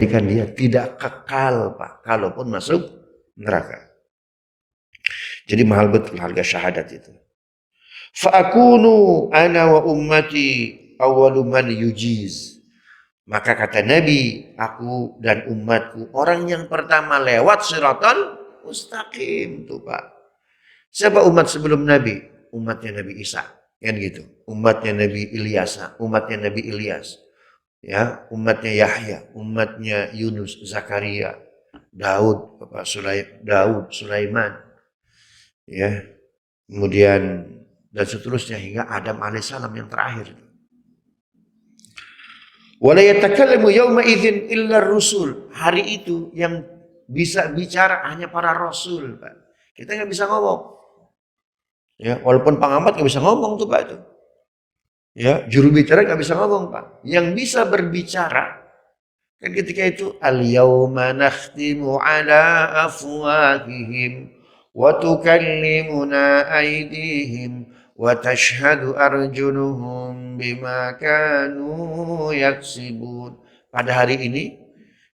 Jadikan dia tidak kekal, Pak, kalaupun masuk neraka. Jadi mahal betul harga syahadat itu. Fa'akunu ana wa ummati awwalu man yujiz. Maka kata Nabi, aku dan umatku orang yang pertama lewat siratal mustaqim tuh, Pak. Siapa umat sebelum Nabi? Umatnya Nabi Isa, kan gitu. Umatnya Nabi Ilyas, umatnya Nabi Ilyas. Ya, umatnya Yahya, umatnya Yunus, Zakaria, Daud, Sulaiman, ya, kemudian dan seterusnya hingga Adam alaihissalam yang terakhir. Wala yatakallamu yawma idzin illa rusul. Hari itu yang bisa bicara hanya para rasul, Pak. Kita nggak bisa ngomong. Ya, walaupun pengamat nggak bisa ngomong tuh, Pak itu. Ya, juru bicara nggak bisa ngomong, Pak. Yang bisa berbicara kan ketika itu al-yauma nakhtimu ala afwahihim wa tukallimuna aydihim wa tashhadu arjuluhum bima kanu yaksibun. Pada hari ini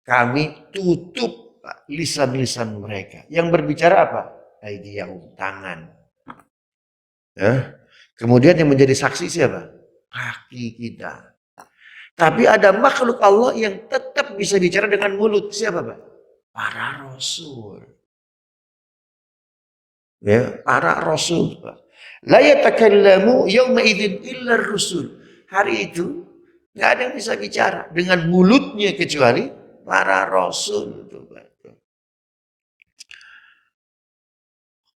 kami tutup lisan-lisan mereka. Yang berbicara apa? Aydiyahum, tangan. Ya. Kemudian yang menjadi saksi siapa? Kaki kita. Tapi ada makhluk Allah yang tetap bisa bicara dengan mulut. Siapa, Pak? Para rasul. Ya, para rasul, Pak. La yatakallamu yawma idzin illa rusul. Hari itu nggak ada yang bisa bicara dengan mulutnya kecuali para rasul, Pak.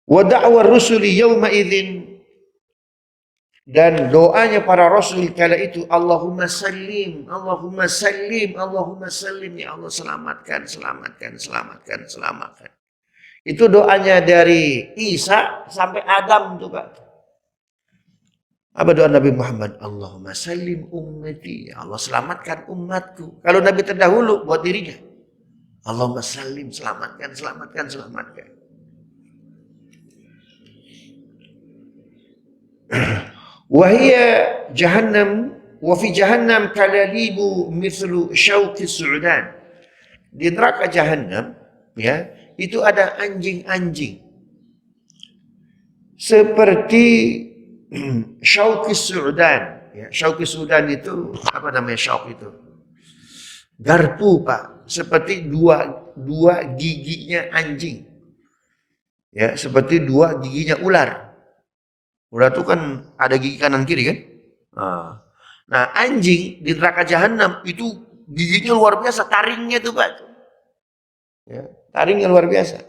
Wa da'wa rusuli yawma idzin, dan doanya para rasul kala itu Allahumma sallim, Allahumma sallim, Allahumma sallim, ya Allah selamatkan, selamatkan, selamatkan, selamatkan. Itu doanya dari Isa sampai Adam tuh, Pak. Apa doa Nabi Muhammad? Allahumma sallim ummati, ya Allah selamatkan umatku. Kalau Nabi terdahulu buat dirinya, Allahumma sallim, selamatkan, selamatkan, selamatkan. Wahia jahannam wa fi jahannam kalalibu mithlu syauqi su'udan. Di neraka jahannam, ya, itu ada anjing-anjing seperti syauqi su'udan. Ya, syauqi su'udan itu apa namanya syauq itu? Garpu, Pak, seperti dua giginya anjing. Ya, seperti dua giginya ular. Ular itu kan ada gigi kanan kiri kan? Nah, anjing di neraka jahanam itu giginya luar biasa, taringnya tuh, Pak. Ya, taringnya luar biasa.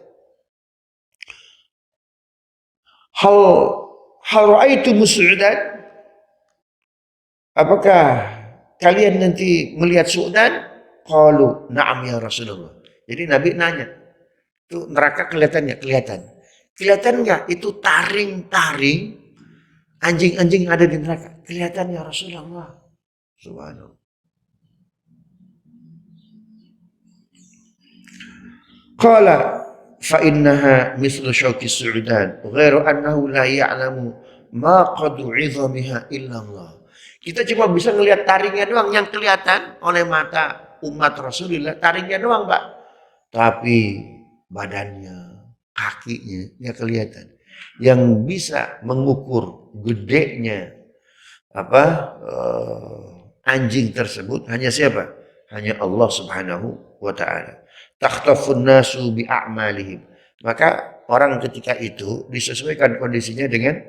Hal raaitu su'udan? Apakah kalian nanti melihat su'udan? Qalu na'am ya Rasulullah. Jadi Nabi nanya, itu neraka kelihatannya? Kelihatan. Kelihatan nggak itu taring-taring anjing-anjing yang ada di neraka? Kelihatan ya Rasulullah. Subhanallah. Qala fa innaha mithlu syauqi su'udan ghairu annahu la ya'lamu ma qadu 'idhamiha illa Allah. Kita cuma bisa ngelihat taringnya doang yang kelihatan oleh mata umat Rasulullah, taringnya doang, Pak. Tapi badannya, kakinya ya kelihatan. Yang bisa mengukur gedenya anjing tersebut hanya siapa? Hanya Allah Subhanahu wa taala. Takhtafun nasu bi a'malihim. Maka orang ketika itu disesuaikan kondisinya dengan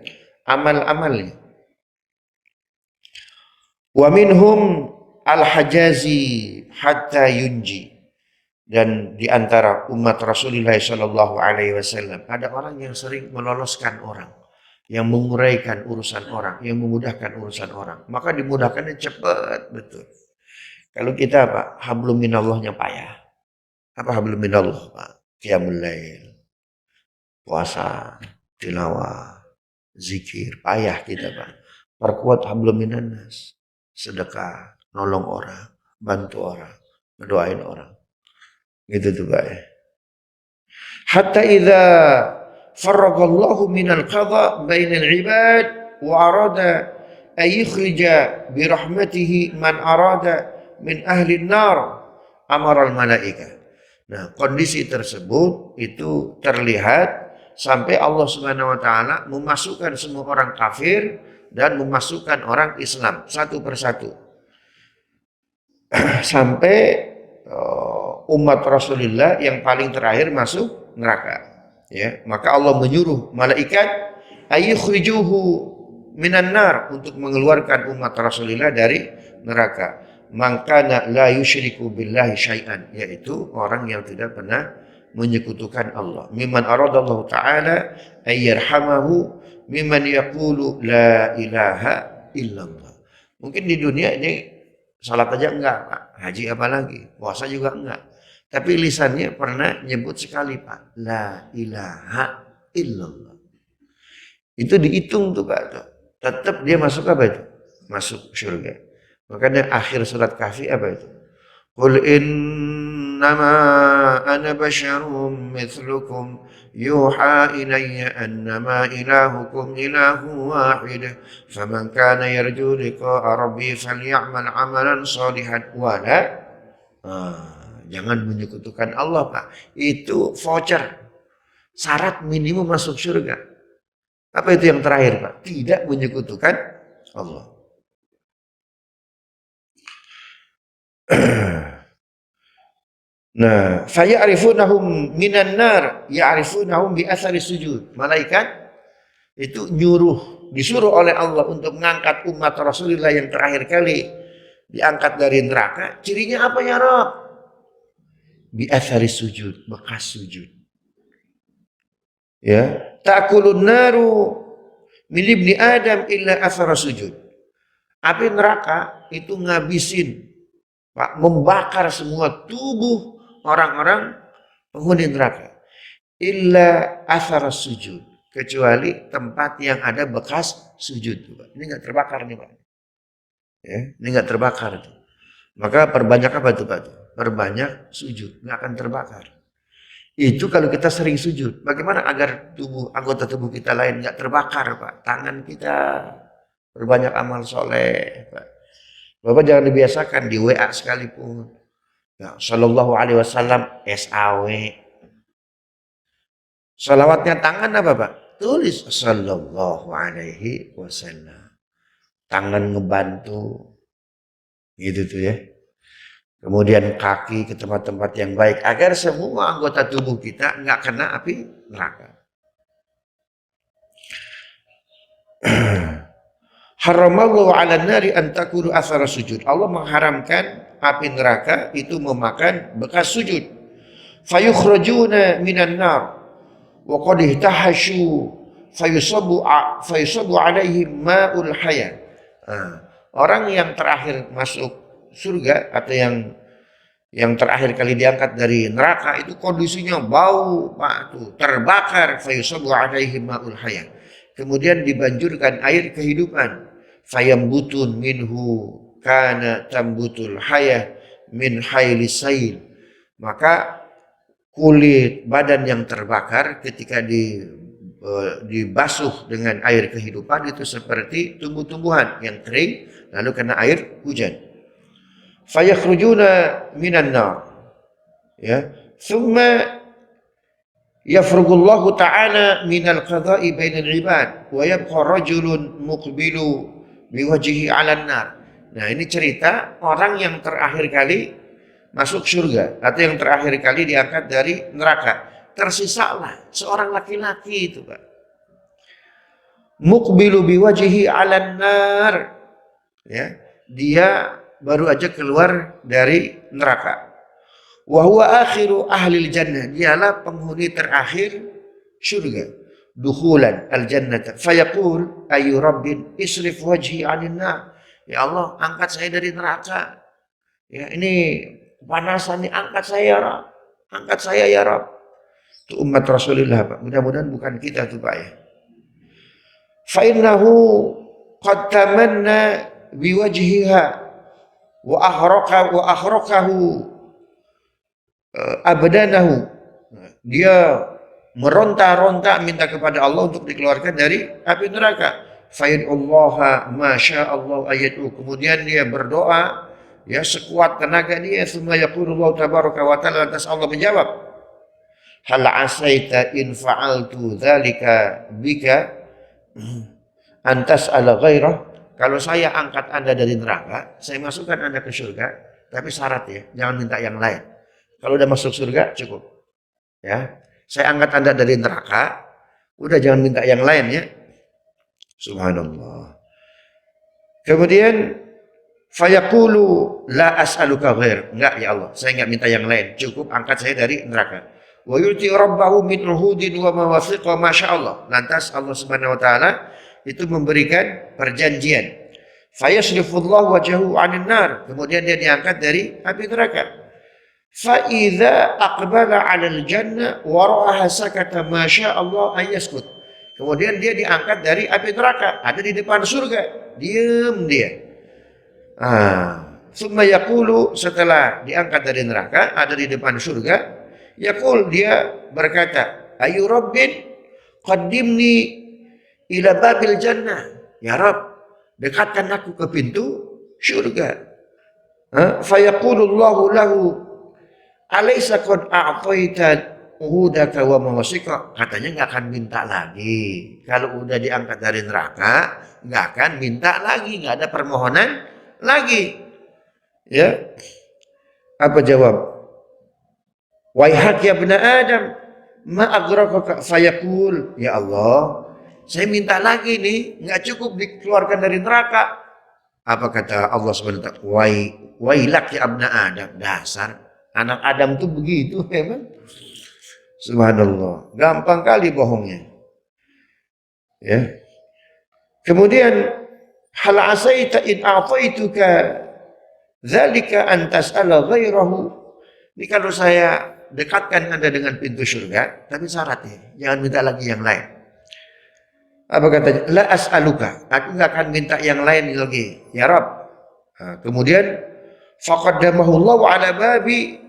amal-amalnya. Wa minhum al-hajazi hatta yunji. Dan di antara umat Rasulullah sallallahu alaihi wasallam ada orang yang sering meloloskan orang, yang menguraikan urusan orang, yang memudahkan urusan orang. Maka dimudahkannya cepat betul. Kalau kita, Pak, hablum minallahnya payah. Apa hablum minallah, Pak? Qiyamul lail, puasa, tilawah, zikir, payah kita, Pak. Perkuat hablum minannas, sedekah, nolong orang, bantu orang, mendoain orang. Gitu tuh, Pak. Hatta idza farragallahu minal qadha bainal ibad wa arada ay yukhrija bi rahmatihi man arada min ahli an-nar amaral malaika. Nah, kondisi tersebut itu terlihat sampai Allah Subhanahu wa taala memasukkan semua orang kafir dan memasukkan orang Islam satu persatu. Sampai umat Rasulullah yang paling terakhir masuk neraka. Ya, maka Allah menyuruh malaikat ayyukhrijuhu minan nar untuk mengeluarkan umat Rasulullah dari neraka. Mangkana la yusyriku billahi syai'an, yaitu orang yang tidak pernah menyekutukan Allah. Mimman aradallahu ta'ala ayyarhamahu mimman yaqulu la ilaha illallah. Mungkin di dunia ini salat aja enggak, Pak. Haji apalagi, puasa juga enggak. Tapi lisannya pernah nyebut sekali, Pak, la ilaha illallah. Itu dihitung tuh, Pak. Tetap dia masuk apa itu? Masuk surga. Makanya akhir surat Kahfi apa itu? Qul innama ana basyarum mithlukum yuha ilayya annama ilahukum ilahu wahid faman kana yarju liqa'a rabbi falyamal amalan salihan wala jangan menyekutukan Allah, Pak. Itu voucher. Syarat minimum masuk surga. Apa itu yang terakhir, Pak? Tidak menyekutukan Allah. Nah, faya'rifunahum minan nar, ya'rifunahum bi athari sujud. Malaikat itu disuruh oleh Allah untuk mengangkat umat Rasulullah yang terakhir kali diangkat dari neraka. Cirinya apa ya, Rabb? Bi athari sujud, bekas sujud. Ya, ta'kulun naru min ibni Adam illa athara sujud. Api neraka itu ngabisin, Pak, membakar semua tubuh orang-orang penghuni neraka. Illa athara sujud. Kecuali tempat yang ada bekas sujud. Pak. Ini nggak terbakar nih, Pak. Ya, ini nggak terbakar. Tuh. Maka perbanyak apa tuh, Pak? Perbanyak sujud. Nggak akan terbakar. Itu kalau kita sering sujud. Bagaimana agar anggota tubuh kita lain nggak terbakar, Pak? Tangan kita berbanyak amal soleh, Pak. Bapak jangan dibiasakan di WA sekalipun. Ya, Sallallahu alaihi wasallam SAW. Salawatnya tangan apa, Pak? Tulis Sallallahu alaihi wasallam. Tangan ngebantu. Gitu tuh ya. Kemudian kaki ke tempat-tempat yang baik. Agar semua anggota tubuh kita nggak kena api neraka. Haramallahu 'alan nari an takulu athara sujud. Allah mengharamkan api neraka itu memakan bekas sujud. Fayukhrajuna minan nar wa qad ihtahashu fayusabu 'alaihim ma'ul hayat. Orang yang terakhir masuk surga atau yang terakhir kali diangkat dari neraka itu kondisinya bau, Pak, tuh terbakar. Fayusabu 'alaihim ma'ul hayat. Kemudian dibanjurkan air kehidupan. Fayambutun minhu kana tambutul hayah min haylis sail. Maka kulit badan yang terbakar ketika dibasuh dengan air kehidupan itu seperti tumbuh-tumbuhan yang kering lalu kena air hujan. Fayakhrujuna minan nar. Ya, thumma yafrugullahu ta'ala minal qada'i bainal ibad wa yabqa rajulun muqbilu biwajhihi 'alan nar. Nah, ini cerita orang yang terakhir kali masuk surga atau yang terakhir kali diangkat dari neraka. Tersisalah seorang laki-laki itu, Pak. Muqbilu biwajhihi 'alan nar. Ya, dia baru aja keluar dari neraka. Wa huwa akhiru ahlil jannah. Dialah penghuni terakhir surga. Dukhulan al-jannata. Fayaqul ayu rabbin isrif wajhi 'anil nar. Ya Allah, angkat saya dari neraka. Ya, ini kepanasan nih, angkat saya ya Rabb. Angkat saya ya Rabb. Itu umat Rasulullah, Pak. Mudah-mudahan bukan kita tuh, Pak ya. Fa innahu qad tamanna biwajhiha wa ahraqahu abdanahu. Dia meronta-ronta minta kepada Allah untuk dikeluarkan dari api neraka. Fa'in Allah masya'allah ayatu. Kemudian dia berdoa ya sekuat tenaga dia. Tsumma yaqulullahu tabaraka wa ta'ala, lantas Allah menjawab, hal asaita in fa'altu dzalika bika antas ala ghairah. Kalau saya angkat Anda dari neraka, saya masukkan Anda ke surga, tapi syarat ya, jangan minta yang lain. Kalau udah masuk surga cukup. Ya. Saya angkat Anda dari neraka, udah jangan minta yang lain ya. Subhanallah. Kemudian fayaqulu la as'aluka ghair. Enggak ya Allah, saya enggak minta yang lain, cukup angkat saya dari neraka. Wa yuti rabbahu min uhudin wa mawathiqa masyaallah. Lantas Allah Subhanahu wa taala itu memberikan perjanjian. Fayasrifullahu wajhahu 'anil nar. Kemudian dia diangkat dari api neraka. Fa idza aqbala 'alal jannah wa ra'aha sakata ma sya'allah ay yaskut. Kemudian dia diangkat dari api neraka, ada di depan surga. Diam dia. Summa yaqulu, setelah diangkat dari neraka, ada di depan surga, yaqul, dia berkata, ayu rabbin qaddimni ila babil jannah. Ya Rabb, dekatkan aku ke pintu surga. Fayaqulullahu lahu alaysa qad a'taita uhudaka wa mawasika. Katanya nggak akan minta lagi. Kalau udah diangkat dari neraka, nggak akan minta lagi, nggak ada permohonan lagi. Ya. Apa jawab? Waihak ya bna Adam, ma aghraqaka fayaqul, ya Allah, saya minta lagi nih, nggak cukup dikeluarkan dari neraka. Apa kata Allah SWT? Wailak ya abna Adam. Dasar anak Adam tuh begitu memang. Subhanallah, gampang kali bohongnya. Ya. Kemudian hal asaita in a'taituka dzalika an tas'ala ghairahu. Ini kalau saya dekatkan Anda dengan pintu surga, tapi syaratnya jangan minta lagi yang lain. Apa katanya? La as'aluka, aku nggak akan minta yang lain lagi, ya Rabb. Kemudian faqaddamahu Allah ala babi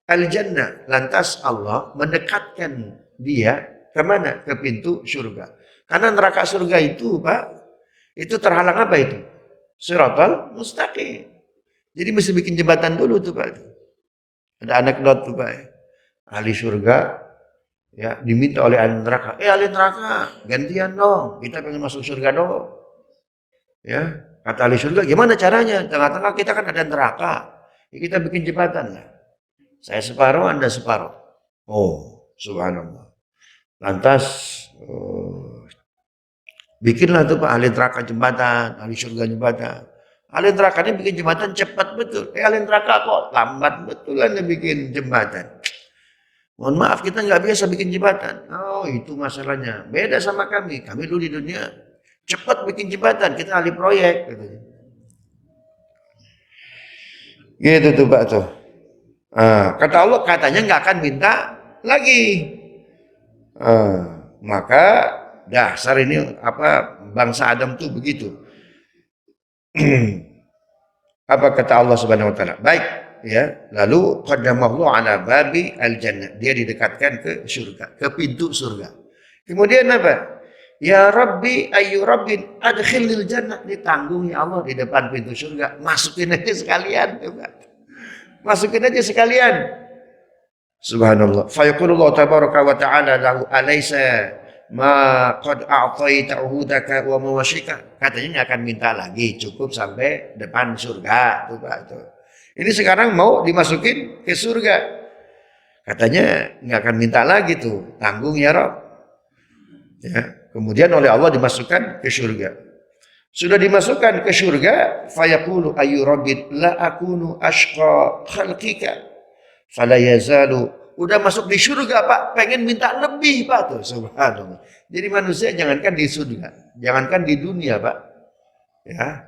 al-jannah. Lantas Allah mendekatkan dia kemana? Ke pintu surga. Karena neraka surga itu, Pak, itu terhalang apa itu? Shiratal mustaqim. Jadi mesti bikin jembatan dulu tuh, Pak. Ada anekdot tuh, Pak. Ahli surga ya diminta oleh ahli neraka, ahli neraka gantian dong, kita pengen masuk surga dong. Ya, kata ahli surga, gimana caranya? Tengah-tengah kita kan ada neraka, ya, kita bikin jembatan lah. Saya separuh, Anda separuh. Oh, subhanallah. Lantas bikinlah tuh Pak ahli neraka jembatan, ahli surga jembatan. Ahli neraka ini bikin jembatan cepat betul. Ahli neraka kok lambat betul Anda bikin jembatan. Mohon maaf, kita nggak biasa bikin jembatan. Oh, itu masalahnya. Beda sama kami. Kami dulu di dunia cepat bikin jembatan. Kita ahli proyek. Gitu tuh Pak tuh. Kata Allah, katanya nggak akan minta lagi. Maka dasar ini apa bangsa Adam tuh begitu. Apa kata Allah Subhanahu wa taala? Baik, ya. Lalu qaddamahu ala babi al-jannah. Dia didekatkan ke surga, ke pintu surga. Kemudian apa? Ya Rabbi ayu rabbin adkhilnil jannah. Ditanggung ya Allah di depan pintu surga. Masukin aja sekalian, coba. Masukin aja sekalian. Subhanallah. Fa yaqulullahu tabaraka wa ta'ala lahu alaysa ma qad a'taita uhudaka wa mawashika. Katanya nggak akan minta lagi, cukup sampai depan surga tuh Pak itu. Ini sekarang mau dimasukin ke surga. Katanya nggak akan minta lagi tuh, tanggung ya Rabb. Ya, kemudian oleh Allah dimasukkan ke surga. Sudah dimasukkan ke surga, fayaqulu ayu rabbin la akunu ashqa khalqika. Fala yazalu. Udah masuk di surga Pak, pengen minta lebih Pak tuh, subhanallah. Jadi manusia jangankan di surga, jangankan di dunia Pak, ya,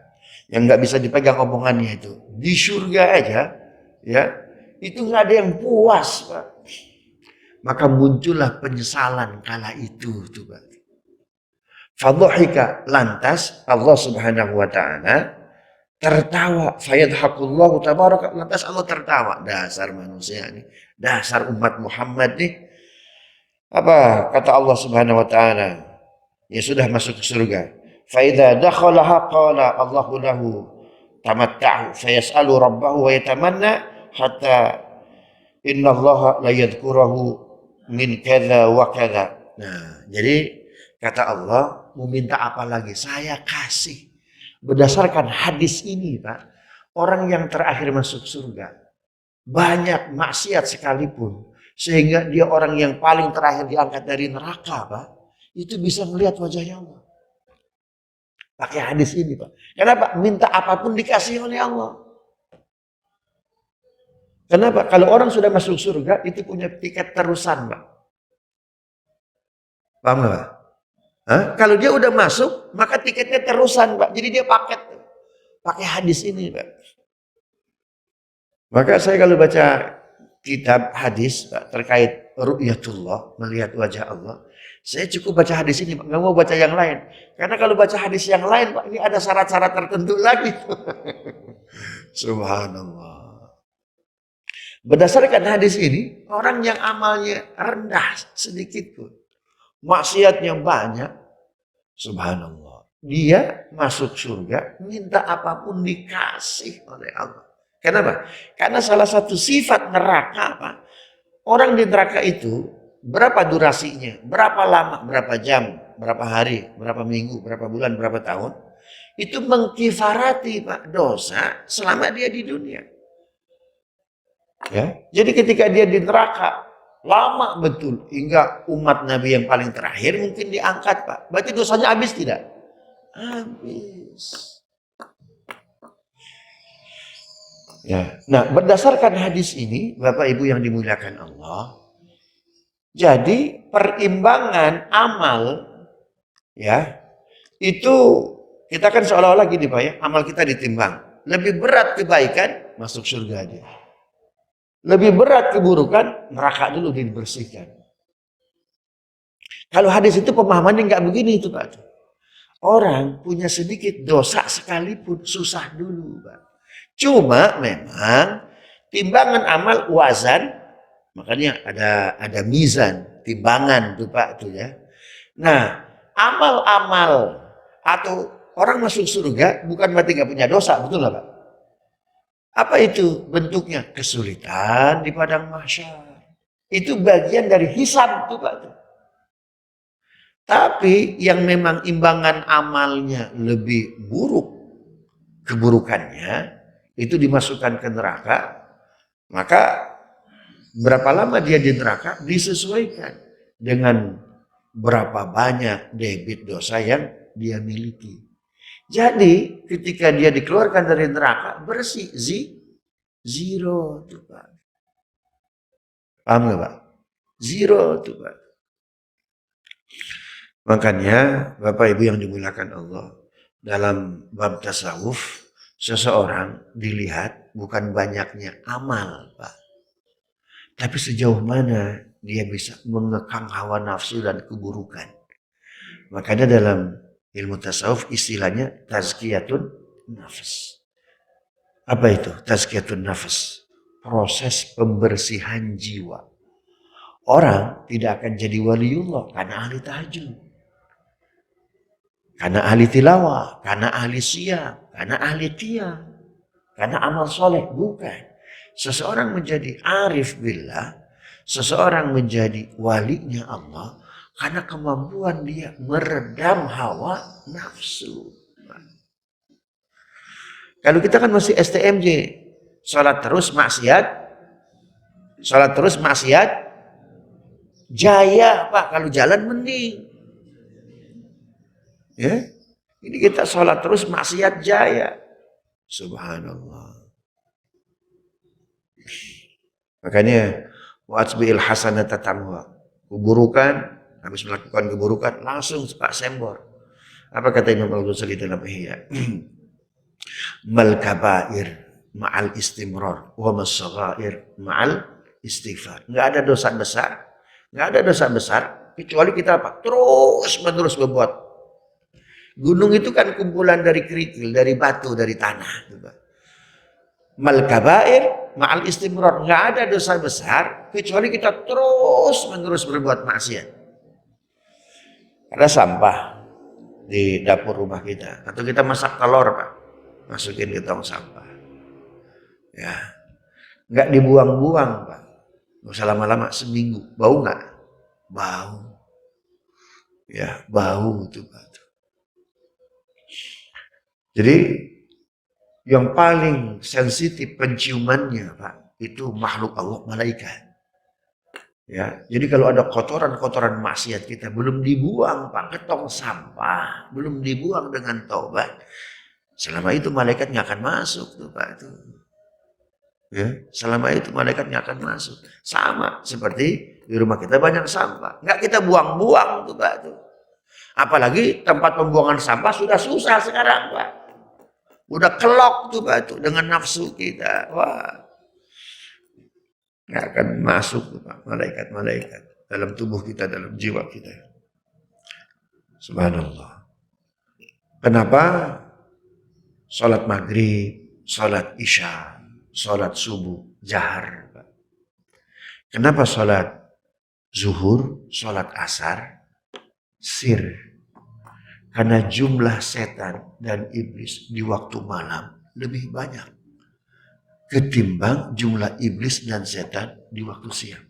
yang nggak bisa dipegang omongannya itu, di surga aja, ya, itu nggak ada yang puas Pak. Maka muncullah penyesalan kala itu, coba. Fadhahika, lantas Allah Subhanahu wa taala tertawa, fayadhakullahu tabaraka, lantas Allah tertawa. Dasar manusia nih, dasar umat Muhammad nih. Apa kata Allah Subhanahu wa taala? Ya sudah masuk ke surga. Fa idza dakhalaha qala Allahu lahu tamatta'u fayas'alu rabbahu wa yatamanna hatta innallaha la yadhkurahu min kadza wa kadza. Nah, jadi kata Allah, mau minta apa lagi? Saya kasih. Berdasarkan hadis ini, Pak, orang yang terakhir masuk surga, banyak maksiat sekalipun, sehingga dia orang yang paling terakhir diangkat dari neraka, Pak, itu bisa melihat wajahnya Allah. Pakai hadis ini, Pak. Kenapa? Minta apapun dikasih oleh Allah. Kenapa? Kalau orang sudah masuk surga, itu punya tiket terusan, Pak. Paham nggak, Pak? Hah? Kalau dia udah masuk, maka tiketnya terusan, Pak. Jadi dia pakai hadis ini, Pak. Maka saya kalau baca kitab hadis, Pak, terkait ru'yatullah, melihat wajah Allah, saya cukup baca hadis ini, Pak. Nggak mau baca yang lain. Karena kalau baca hadis yang lain, Pak, ini ada syarat-syarat tertentu lagi. Subhanallah. Berdasarkan hadis ini, orang yang amalnya rendah sedikit pun, maksiatnya banyak, subhanallah, dia masuk surga, minta apapun dikasih oleh Allah. Kenapa? Karena salah satu sifat neraka, apa? Orang di neraka itu berapa durasinya, berapa lama, berapa jam, berapa hari, berapa minggu, berapa bulan, berapa tahun, itu mengkifarati, Pak, dosa selama dia di dunia. Ya, jadi ketika dia di neraka lama betul hingga umat Nabi yang paling terakhir mungkin diangkat, Pak. Berarti dosanya habis tidak? Habis. Ya. Nah, berdasarkan hadis ini, Bapak Ibu yang dimuliakan Allah, jadi perimbangan amal, ya, itu kita kan seolah-olah gini, Pak, ya, amal kita ditimbang. Lebih berat kebaikan, masuk surga dia. Lebih berat keburukan, neraka dulu dibersihkan. Kalau hadis itu pemahamannya nggak begini itu, Pak. Orang punya sedikit dosa sekalipun susah dulu, Pak. Cuma memang timbangan amal wazan, makanya ada mizan, timbangan tuh, Pak, tuh ya. Nah, amal-amal atau orang masuk surga bukan berarti nggak punya dosa, betul nggak, Pak? Apa itu bentuknya? Kesulitan di padang mahsyar. Itu bagian dari hisab tuh, Pak. Tapi yang memang imbangan amalnya lebih buruk, keburukannya itu dimasukkan ke neraka, maka berapa lama dia di neraka disesuaikan dengan berapa banyak debit dosa yang dia miliki. Jadi ketika dia dikeluarkan dari neraka bersih, zero tuh, Pak. Paham nggak, Pak? Zero tuh, Pak. Makanya Bapak Ibu yang dimuliakan Allah, dalam bab tasawuf seseorang dilihat bukan banyaknya amal, Pak, tapi sejauh mana dia bisa mengekang hawa nafsu dan keburukan. Makanya dalam ilmu tasawuf istilahnya tazkiyatun nafs. Apa itu tazkiyatun nafs? Proses pembersihan jiwa. Orang tidak akan jadi waliullah karena ahli tahajud, karena ahli tilawah, karena ahli siyam, karena ahli qiyam, karena amal soleh. Bukan. Seseorang menjadi arif billah, seseorang menjadi walinya Allah karena kemampuan dia meredam hawa nafsu. Kalau kita kan masih STMJ, sholat terus maksiat, jaya, Pak. Kalau jalan mending. Ya, ini kita sholat terus maksiat jaya. Subhanallah. Makanya wa'atsbi'il hasanata tamwa. Keburukan, habis melakukan keburukan langsung Pak sembor. Apa kata Imam Al-Ghazali dalam Ihya? Mal kabair ma'al istimrar wa mas-saghair ma'al istighfar. Enggak ada dosa besar kecuali kita apa? Terus menerus berbuat. Gunung itu kan kumpulan dari kerikil, dari batu, dari tanah. Mal kabair ma'al istimrar. Enggak ada dosa besar kecuali kita terus menerus berbuat maksiat. Ada sampah di dapur rumah kita, atau kita masak telur, Pak. masukin ke tong sampah. Ya, nggak dibuang-buang, Pak. Nggak usah lama-lama, seminggu. Bau nggak? Bau. Ya, bau itu, Pak. Jadi yang paling sensitif penciumannya, Pak, itu makhluk Allah, malaikat. Ya, jadi kalau ada kotoran-kotoran maksiat kita belum dibuang, Pak, ke tong sampah, belum dibuang dengan taubat, selama itu malaikat nggak akan masuk tuh, Pak, itu. Ya, selama itu malaikat nggak akan masuk. Sama seperti di rumah kita banyak sampah, nggak kita buang-buang tuh, Pak, tuh. Apalagi tempat pembuangan sampah sudah susah sekarang, Pak. Udah kelok tuh, Pak, tuh, dengan nafsu kita. Wah, nggak akan masuk tuh, Pak, malaikat-malaikat dalam tubuh kita, dalam jiwa kita. Subhanallah. Kenapa sholat maghrib, sholat isya, sholat subuh jahar, Pak? Kenapa sholat zuhur, sholat asar sir? Karena jumlah setan dan iblis di waktu malam lebih banyak ketimbang jumlah iblis dan setan di waktu siang.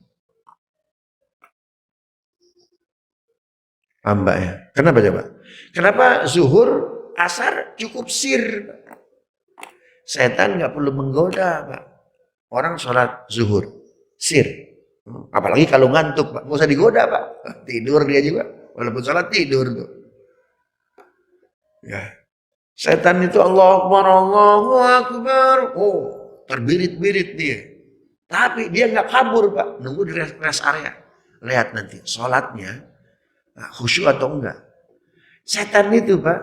Mbak ya. Kenapa coba? Kenapa zuhur, asar cukup sir? Setan nggak perlu menggoda, Pak. Orang sholat zuhur, sir. Apalagi kalau ngantuk, Pak. Nggak usah digoda, Pak. Tidur dia juga. Walaupun sholat tidur tuh. Ya. Setan itu Allahu Akbar, Allahu Akbar. Oh, terbirit-birit dia. Tapi dia nggak kabur, Pak. Nunggu di rest area. Lihat nanti sholatnya khusyuk atau enggak. Setan itu, Pak,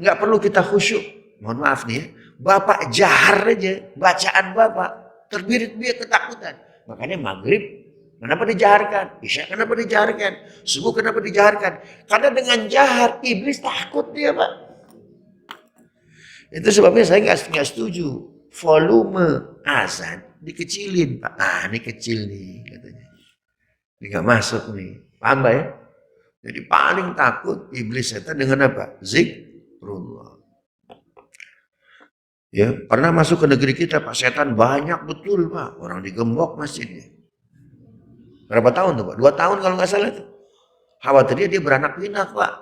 nggak perlu kita khusyuk. Mohon maaf nih ya. Bapak jahar aja bacaan Bapak. Terbirit-birit ketakutan. Makanya maghrib kenapa dijaharkan? Isya kenapa dijaharkan? Subuh kenapa dijaharkan? Karena dengan jahar iblis takut dia, Pak. Itu sebabnya saya nggak setuju volume azan dikecilin, Pak. Ini kecil nih katanya. Ini nggak masuk nih. Paham, Pak ya? Jadi paling takut iblis setan dengan apa? Zikrullah. Ya, pernah masuk ke negeri kita, Pak, setan banyak betul, Pak. Orang digembok masjidnya. Berapa tahun tuh, Pak? 2 tahun kalau nggak salah tuh. Khawatirnya dia beranak pinak, Pak.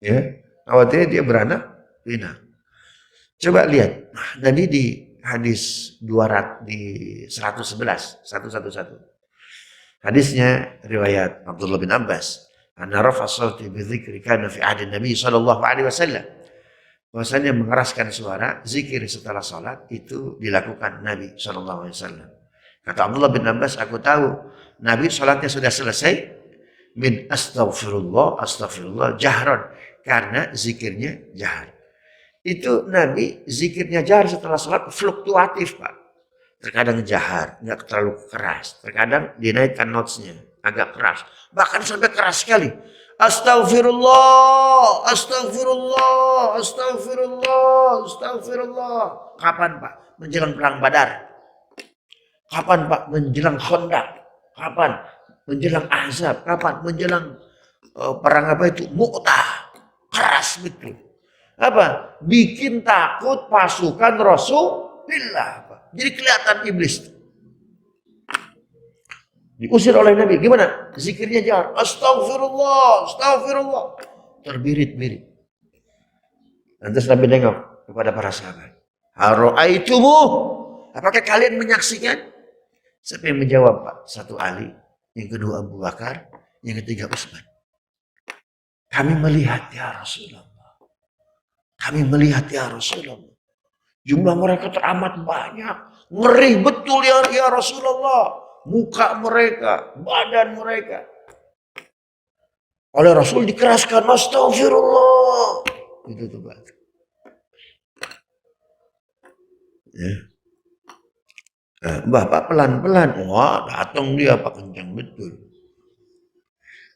Ya, khawatirnya dia beranak pinak. Coba lihat. Tadi di hadis 200 di 111, 111. Hadisnya riwayat Abdullah bin Abbas. Anna rafa sawti bi dzikri kana fi ahdi Nabi sallallahu alaihi wasallam. Bahwasanya mengeraskan suara zikir setelah salat itu dilakukan Nabi sallallahu alaihi wasallam. Kata Abdullah bin Abbas, aku tahu Nabi salatnya sudah selesai min astaghfirullah astaghfirullah jahran, karena zikirnya jahar. Itu Nabi zikirnya jahar setelah salat fluktuatif, Pak. Terkadang jahar, nggak terlalu keras. Terkadang dinaikkan notesnya, agak keras. Bahkan sampai keras sekali. Astagfirullah, astagfirullah, astagfirullah, astagfirullah. Kapan, Pak? Menjelang perang Badar. Kapan, Pak? Menjelang Khandaq. Kapan? Menjelang Ahzab. Kapan? Menjelang perang apa itu? Mu'tah. Keras betul. Apa? Bikin takut pasukan Rasulullah. Jadi kelihatan iblis. Diusir oleh Nabi. Gimana? Zikirnya jahar. Astagfirullah, astagfirullah. Terbirit-birit. Lantas Nabi nengok kepada para sahabat. Haro'aitumu. Apakah kalian menyaksikan? Siapa yang menjawab, Pak? Satu Ali. Yang kedua Abu Bakar. Yang ketiga Utsman. Kami melihat ya Rasulullah. Kami melihat ya Rasulullah. Jumlah mereka teramat banyak. Ngeri betul ya Rasulullah. Muka mereka, badan mereka. Oleh Rasul dikeraskan. Astagfirullah. Itu tuh, Pak. Ya. Nah, Bapak pelan-pelan. Wah, datang dia, Pak, kencang betul.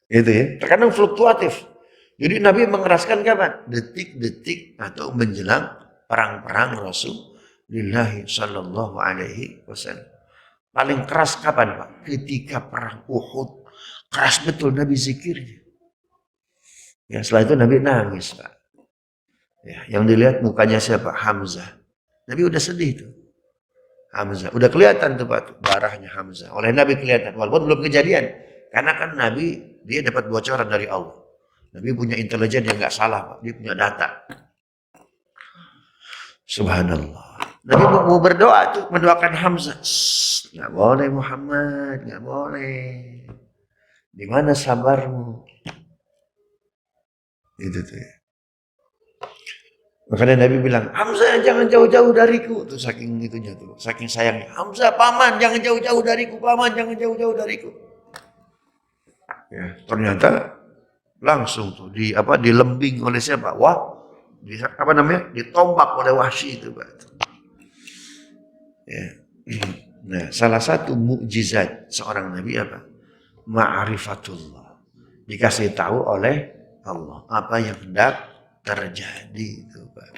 Itu ya. Terkadang fluktuatif. Jadi Nabi mengeraskan kapan? Detik-detik atau menjelang perang-perang Rasulullah sallallahu alaihi wasallam. Paling keras kapan, Pak? Ketika perang Uhud. Keras betul Nabi zikirnya. Ya, setelah itu Nabi nangis, Pak. Ya, yang dilihat mukanya siapa? Hamzah. Nabi udah sedih tuh. Hamzah. Udah kelihatan tuh Pak, darahnya Hamzah. Oleh Nabi kelihatan. Walaupun belum kejadian. Karena kan Nabi, dia dapat bocoran dari Allah. Nabi punya intelijen yang nggak salah Pak. Dia punya data. Subhanallah. Nabi mau berdoa tuh, mendoakan Hamzah. Nggak boleh Muhammad, nggak boleh. Di mana sabarmu? Itu tuh ya. Makanya Nabi bilang, Hamzah jangan jauh-jauh dariku. Tuh saking itunya tuh, saking sayangnya. Hamzah paman jangan jauh-jauh dariku, paman jangan jauh-jauh dariku. Ya, ternyata langsung tuh dilembing oleh siapa? Wah, ditombak oleh Wahsy itu, Pak. Ya. Nah, salah satu mukjizat seorang nabi apa? Ma'rifatullah. Dikasih tahu oleh Allah apa yang hendak terjadi itu, Pak.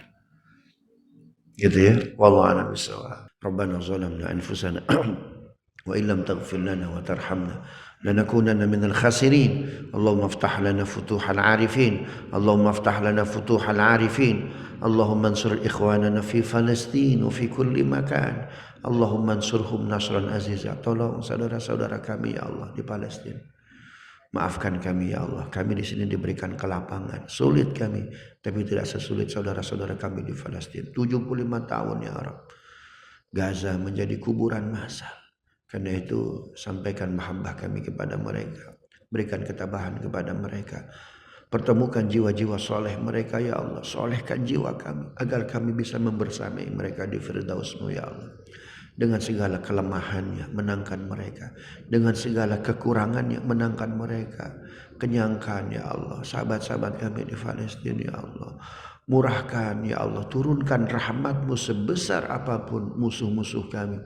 Gitu ya. Wallahu a'lam bishawab. Rabbana zalamna anfusana wa illam taghfir lana wa tarhamna lanakunanna minal khasirin. Allahumma iftah lana futuhal arifin. Allahumma iftah lana futuhal arifin. Allahumma ansur ikhwanana fi Palestin wa fi kulli makan. Allahumma ansurhum nasran aziza. Tolong saudara-saudara kami ya Allah di Palestina. Maafkan kami ya Allah. Kami di sini diberikan kelapangan. Sulit kami, tapi tidak sesulit saudara-saudara kami di Palestina. 75 tahun ya Arab. Gaza menjadi kuburan massal. Karena itu sampaikan mahabbah kami kepada mereka. Berikan ketabahan kepada mereka. Pertemukan jiwa-jiwa soleh mereka ya Allah. Solehkan jiwa kami agar kami bisa membersamai mereka di Firdaus-Mu ya Allah. Dengan segala kelemahannya menangkan mereka. Dengan segala kekurangannya menangkan mereka. Kenyangkan ya Allah. Sahabat-sahabat kami di Palestina ya Allah. Murahkan ya Allah. Turunkan rahmat-Mu sebesar apapun musuh-musuh kami.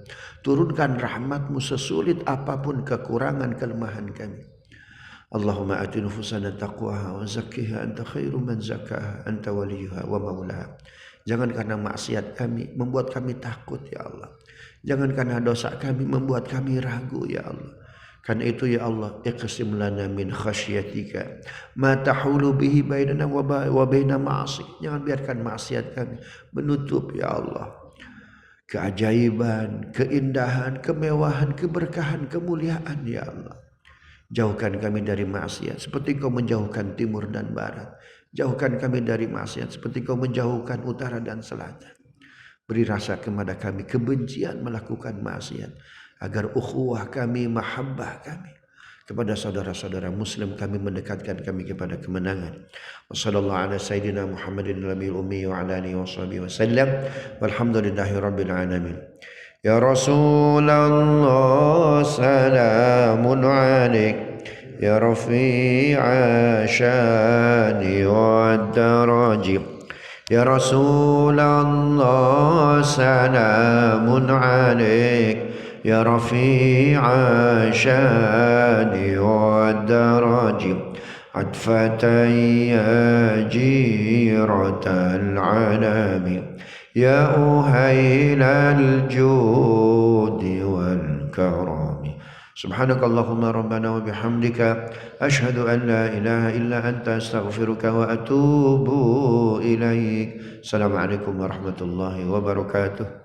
Turunkan rahmat-Mu sesulit apapun kekurangan kelemahan kami. Allahumma ati nufusana taqwaha wa zakkiha anta khairu man zakkaha anta waliyuha wa maulaha. Jangan karena maksiat kami membuat kami takut ya Allah. Jangan karena dosa kami membuat kami ragu ya Allah. Karena itu ya Allah, iqsim lana min khasyatika ma tahulu bihi bainana wa baina ma'asik. Jangan biarkan maksiat kami menutup ya Allah keajaiban, keindahan, kemewahan, keberkahan, kemuliaan ya Allah. Jauhkan kami dari maksiat seperti Kau menjauhkan timur dan barat. Jauhkan kami dari maksiat seperti Kau menjauhkan utara dan selatan. Beri rasa kepada kami kebencian melakukan maksiat agar ukhuwah kami, mahabbah kami kepada saudara-saudara muslim kami mendekatkan kami kepada kemenangan. Wassallallahu ala sayyidina Muhammadin nabiyil ummi wa ala alihi washabihi wasallam. Walhamdulillahi rabbil alamin. Ya Rasulullah salamun alaik ya rafi'a syani wa daraji. Ya Rasulullah salamun alaik ya rafi'a syani wa daraji. عطفة يا جيرة العالم يا أهيل الجود والكرم سبحانك اللهم ربنا وبحمدك أشهد أن لا إله إلا أنت أستغفرك وأتوب إليك. السلام عليكم ورحمة الله وبركاته.